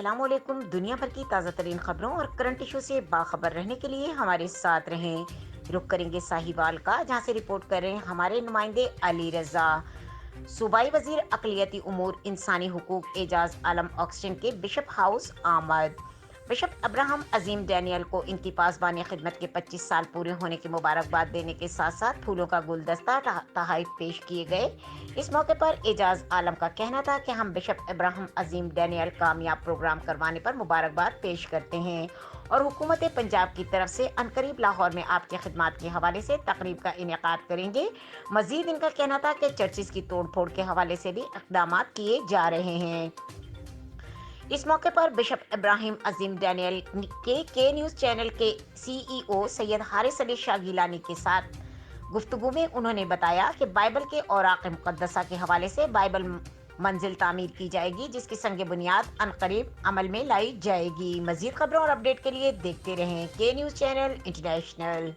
अस्सलाम वालेकुम। दुनिया भर की ताज़ा तरीन खबरों और करंट इशू से बाखबर रहने के लिए हमारे साथ रहें। रुक करेंगे साहिवाल का, जहां से रिपोर्ट कर रहे हैं हमारे नुमाइंदे अली रजा। सूबाई वजीर अकलियती उमूर इंसानी हुकूक एजाज आलम ऑक्सटन के बिशप हाउस आमद। बिशप अब्राहम अजीम डैनियल को इनकी पासबानी खिदमत के 25 साल पूरे होने की मुबारकबाद देने के साथ साथ फूलों का गुलदस्ता तोहफे पेश किए गए। इस मौके पर एजाज आलम का कहना था कि हम बिशप इब्राहिम अजीम डैनियल कामयाब प्रोग्राम करवाने पर मुबारकबाद पेश करते हैं और हुकूमत पंजाब की तरफ से अनकरीब लाहौर में आपकी खिदमत के हवाले से तकरीब का इनेकाद करेंगे। मजीद इनका कहना था कि चर्चिस की तोड़ फोड़ के हवाले से भी इकदाम किए जा रहे हैं। इस मौके पर बिशप इब्राहिम अजीम डैनियल के न्यूज़ चैनल के सीईओ सैयद हारिस अली शाह गिलानी के साथ गुफ्तगू में उन्होंने बताया कि बाइबल के औराक मुकद्दसा के हवाले से बाइबल मंजिल तामीर की जाएगी, जिसकी संग बुनियाद अनकरीब अमल में लाई जाएगी। मजीद खबरों और अपडेट के लिए देखते रहें के न्यूज़ चैनल इंटरनेशनल।